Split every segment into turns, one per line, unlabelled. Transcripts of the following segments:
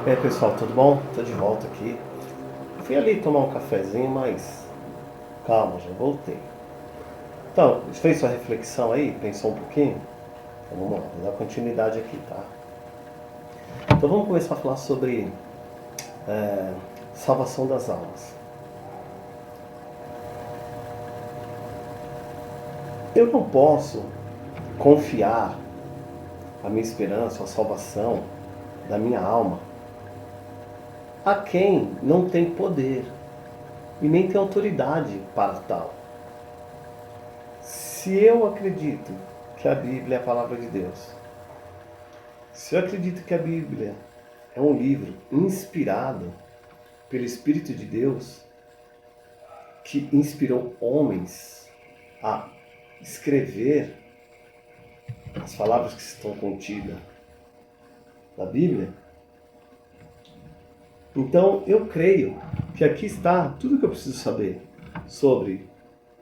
E aí pessoal, tudo bom? Tô de volta aqui. Fui ali tomar um cafezinho, mas calma, já voltei. Então, fez sua reflexão aí? Pensou um pouquinho? Então vamos lá, vou dar continuidade aqui, tá? Então vamos começar a falar sobre salvação das almas. Eu não posso confiar a minha esperança, a salvação da minha alma a quem não tem poder e nem tem autoridade para tal. Se eu acredito que a Bíblia é a palavra de Deus, se eu acredito que a Bíblia é um livro inspirado pelo Espírito de Deus, que inspirou homens a escrever as palavras que estão contidas na Bíblia, então eu creio que aqui está tudo o que eu preciso saber sobre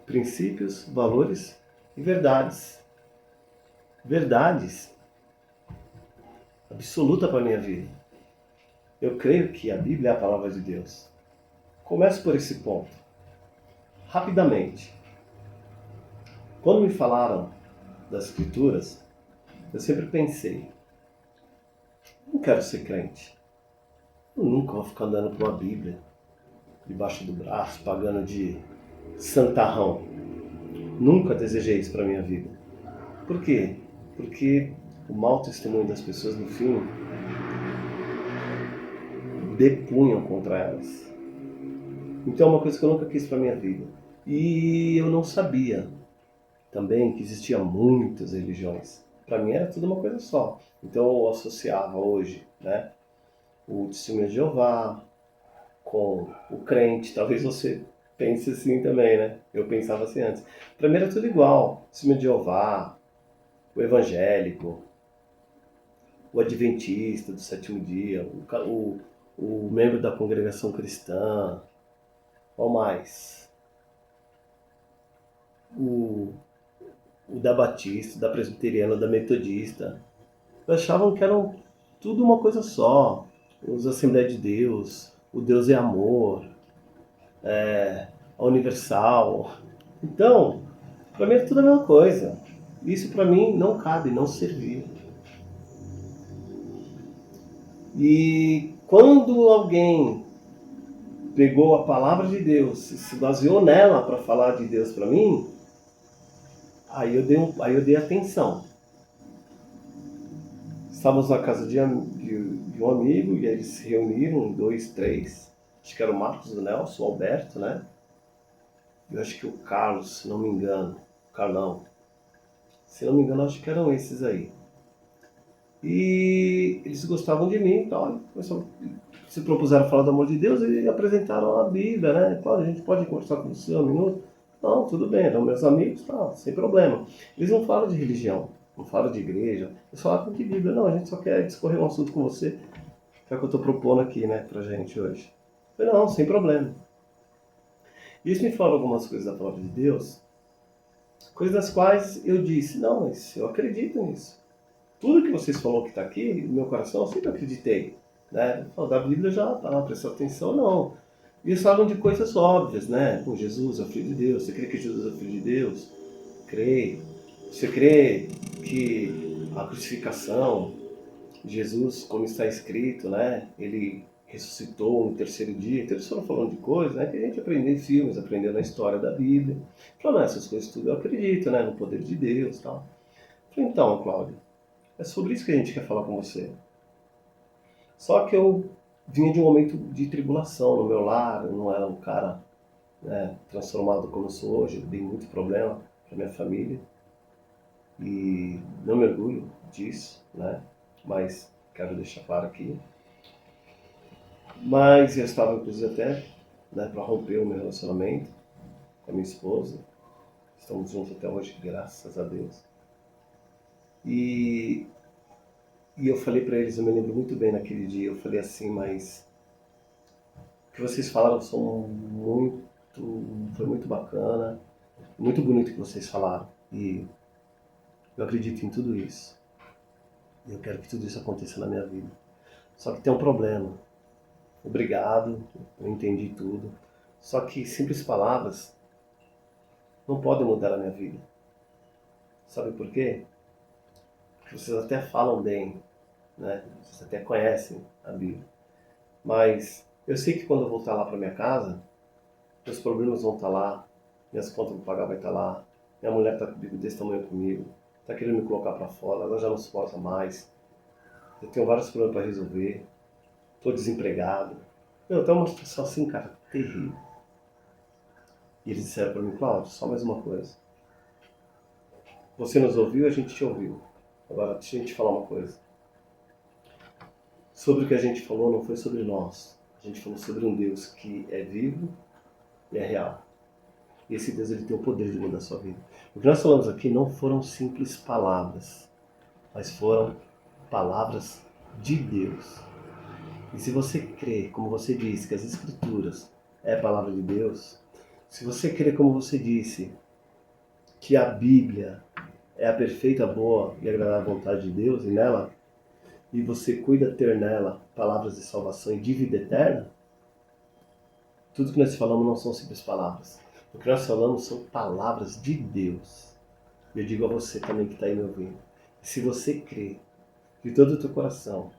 princípios, valores e verdades. Verdades absolutas para a minha vida. Eu creio que a Bíblia é a palavra de Deus. Começo por esse ponto. Rapidamente. Quando me falaram das Escrituras, eu sempre pensei, não quero ser crente. Eu nunca vou ficar andando com uma Bíblia debaixo do braço, pagando de santarrão. Nunca desejei isso para minha vida. Por quê? Porque o mau testemunho das pessoas no fim depunham contra elas. Então é uma coisa que eu nunca quis para minha vida. E eu não sabia também que existia muitas religiões. Para mim era tudo uma coisa só. Então eu associava hoje, né, o testemunho de Jeová com o crente. Talvez você pense assim também, né? Eu pensava assim antes. Para mim era tudo igual. Testemunho de Jeová, o evangélico, o adventista do sétimo dia, o membro da congregação cristã, ou mais, o, o da batista, da presbiteriana, da metodista. Achavam que eram tudo uma coisa só. Os Assembleia de Deus, o Deus é amor, a Universal. Então, para mim é tudo a mesma coisa. Isso para mim não cabe, não servia. E quando alguém pegou a palavra de Deus e se baseou nela para falar de Deus para mim, aí eu dei atenção. Estávamos na casa de um amigo e eles se reuniram, dois, três. Acho que era o Marcos, o Nelson, o Alberto, né? Eu acho que o Carlos, se não me engano. O Carlão. Se não me engano, acho que eram esses aí. E eles gostavam de mim e tal. Se propuseram a falar do amor de Deus e apresentaram a Bíblia, né? Claro, a gente pode conversar com você um minuto? Não, tudo bem, eram meus amigos, tá, sem problema. Eles não falam de religião, não falam de igreja, eles falam de Bíblia. Não, a gente só quer discorrer um assunto com você, que é o que eu estou propondo aqui, né, pra gente hoje. Eu falei, não, sem problema. E eles me falaram algumas coisas da palavra de Deus, coisas das quais eu disse, não, mas eu acredito nisso. Tudo que vocês falaram que está aqui, no meu coração, eu sempre acreditei. Né? Da Bíblia já tá, prestou atenção, não. E eles falam de coisas óbvias, né? Com Jesus é o Filho de Deus. Você crê que Jesus é o Filho de Deus? Creio. Você crê que a crucificação, Jesus, como está escrito, né? Ele ressuscitou no terceiro dia. Então eles foram falando de coisas, né? Que a gente aprendeu em filmes, aprendeu na história da Bíblia. Falando, essas coisas tudo eu acredito, né? No poder de Deus e tal. Falei, então, Cláudio, é sobre isso que a gente quer falar com você. Só que eu vinha de um momento de tribulação no meu lar, eu não era um cara, né, transformado como eu sou hoje, eu dei muito problema para minha família e não me orgulho disso, né? Mas quero deixar claro aqui. Mas eu estava inclusive até, né, para romper o meu relacionamento com a minha esposa. Estamos juntos até hoje, graças a Deus. E, e eu falei para eles, eu me lembro muito bem naquele dia, eu falei assim, mas o que vocês falaram foi muito bacana, muito bonito o que vocês falaram. E eu acredito em tudo isso. E eu quero que tudo isso aconteça na minha vida. Só que tem um problema. Obrigado, eu entendi tudo. Só que simples palavras não podem mudar a minha vida. Sabe por quê? Porque vocês até falam bem, né? Vocês até conhecem a Bíblia. Mas eu sei que quando eu voltar lá para minha casa, meus problemas vão estar lá, minhas contas para pagar vai estar lá, minha mulher está com o bico desse tamanho comigo, está querendo me colocar para fora, ela já não suporta mais, eu tenho vários problemas para resolver, estou desempregado. Meu, tá uma situação assim, cara, terrível. E eles disseram para mim, Cláudio, só mais uma coisa. Você nos ouviu, a gente te ouviu. Agora, deixa eu te falar uma coisa. Sobre o que a gente falou não foi sobre nós. A gente falou sobre um Deus que é vivo e é real. E esse Deus ele tem o poder de mudar a sua vida. O que nós falamos aqui não foram simples palavras, mas foram palavras de Deus. E se você crê, como você disse, que as Escrituras é a palavra de Deus, se você crê, como você disse, que a Bíblia é a perfeita, boa e agradável vontade de Deus, e você cuida ter nela palavras de salvação e de vida eterna, tudo que nós falamos não são simples palavras. O que nós falamos são palavras de Deus. Eu digo a você também que está aí me ouvindo. Se você crer de todo o teu coração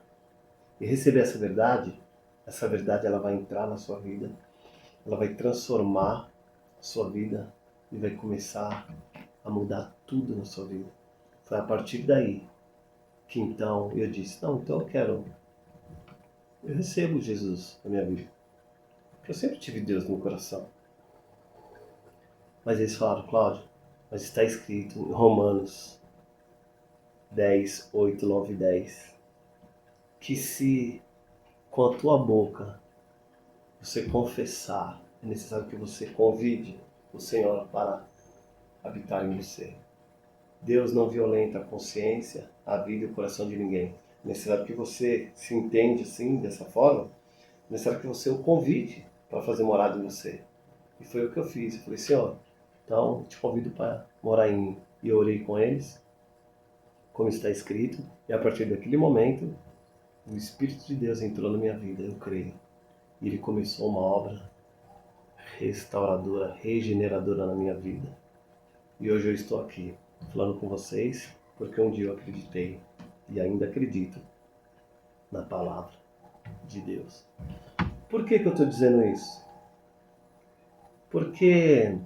e receber essa verdade ela vai entrar na sua vida, ela vai transformar a sua vida e vai começar a mudar tudo na sua vida. Foi a partir daí que então eu disse, não, então eu recebo Jesus na minha vida. Porque eu sempre tive Deus no meu coração. Mas eles falaram, Cláudio, mas está escrito em Romanos 10, 8, 9 e 10, que se com a tua boca você confessar, é necessário que você convide o Senhor para habitar em você. Deus não violenta a consciência, a vida e o coração de ninguém. É necessário que você se entende assim, dessa forma, é necessário que você o convide para fazer morada em você. E foi o que eu fiz. Eu falei, Senhor, então te convido para morar em mim. E eu orei com eles, como está escrito, e a partir daquele momento, o Espírito de Deus entrou na minha vida, eu creio. E ele começou uma obra restauradora, regeneradora na minha vida. E hoje eu estou aqui, falando com vocês, porque um dia eu acreditei, e ainda acredito, na palavra de Deus. Por que eu estou dizendo isso? Porque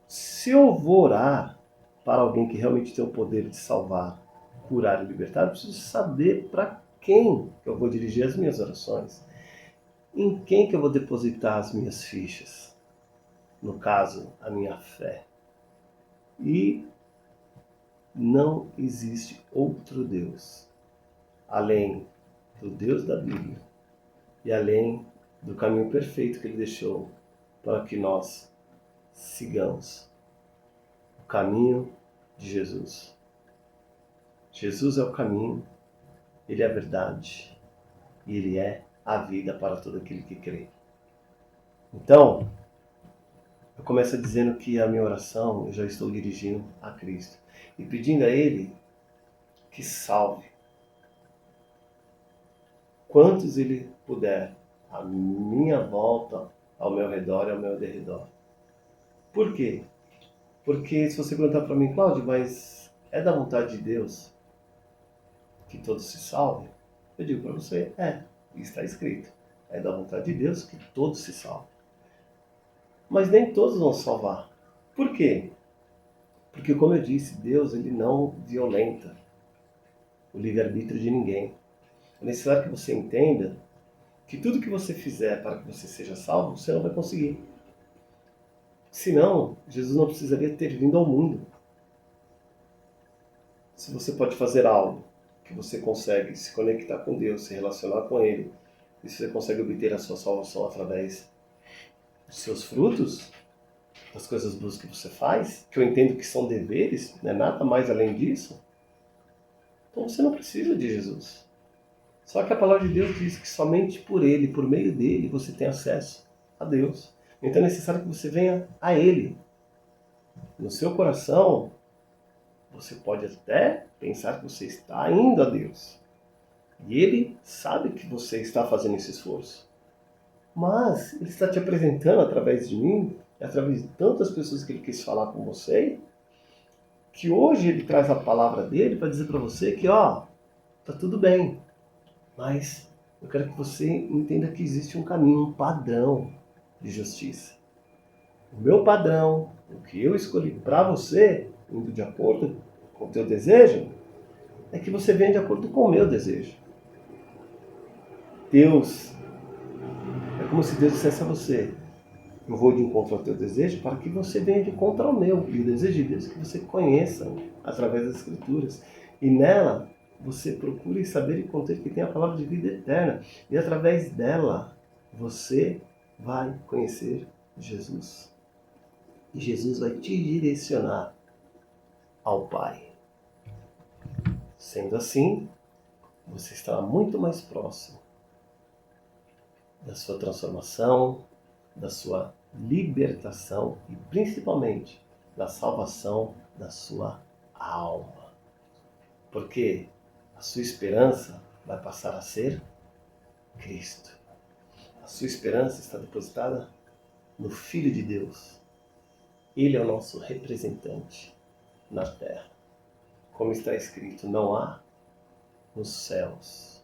se eu vou orar para alguém que realmente tem o poder de salvar, curar e libertar, eu preciso saber para quem eu vou dirigir as minhas orações. Em quem que eu vou depositar as minhas fichas? No caso, a minha fé. E não existe outro Deus, além do Deus da Bíblia e além do caminho perfeito que Ele deixou para que nós sigamos. O caminho de Jesus. Jesus é o caminho, Ele é a verdade e Ele é a vida para todo aquele que crê. Então, eu começo dizendo que a minha oração eu já estou dirigindo a Cristo e pedindo a Ele que salve quantos Ele puder à minha volta, ao meu redor e ao meu derredor. Por quê? Porque se você perguntar para mim, Cláudio, mas é da vontade de Deus que todos se salvem? Eu digo para você, está escrito. É da vontade de Deus que todos se salvem. Mas nem todos vão salvar. Por quê? Porque, como eu disse, Deus ele não violenta o livre-arbítrio de ninguém. É necessário que você entenda que tudo que você fizer para que você seja salvo, você não vai conseguir. Senão, Jesus não precisaria ter vindo ao mundo. Se você pode fazer algo que você consegue se conectar com Deus, se relacionar com Ele, e se você consegue obter a sua salvação através dos seus frutos, das coisas boas que você faz, que eu entendo que são deveres, não é nada mais além disso, então você não precisa de Jesus. Só que a palavra de Deus diz que somente por Ele, por meio dele, você tem acesso a Deus. Então é necessário que você venha a Ele. No seu coração, você pode até pensar que você está indo a Deus. E ele sabe que você está fazendo esse esforço. Mas ele está te apresentando através de mim, através de tantas pessoas que ele quis falar com você, que hoje ele traz a palavra dele para dizer para você que, ó, tá tudo bem, mas eu quero que você entenda que existe um caminho, um padrão de justiça. O meu padrão, o que eu escolhi para você, indo de acordo com o teu desejo, é que você venha de acordo com o meu desejo. Deus, é como se Deus dissesse a você: eu vou de encontro ao teu desejo para que você venha de encontro ao meu. E o desejo de Deus é que você conheça através das Escrituras. E nela, você procure saber e conter que tem a palavra de vida eterna. E através dela, você vai conhecer Jesus. E Jesus vai te direcionar ao Pai. Sendo assim, você estará muito mais próximo da sua transformação, da sua libertação e principalmente da salvação da sua alma. Porque a sua esperança vai passar a ser Cristo. A sua esperança está depositada no Filho de Deus. Ele é o nosso representante na terra. Como está escrito, não há nos céus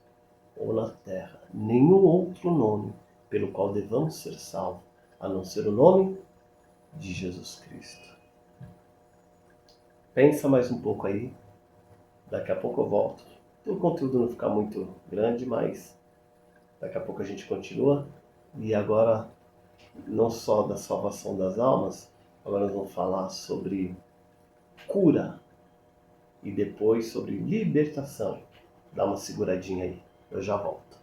ou na terra nenhum outro nome pelo qual devamos ser salvos, a não ser o nome de Jesus Cristo. Pensa mais um pouco aí, daqui a pouco eu volto. O conteúdo não ficar muito grande, mas daqui a pouco a gente continua. E agora, não só da salvação das almas, agora nós vamos falar sobre cura e depois sobre libertação. Dá uma seguradinha aí, eu já volto.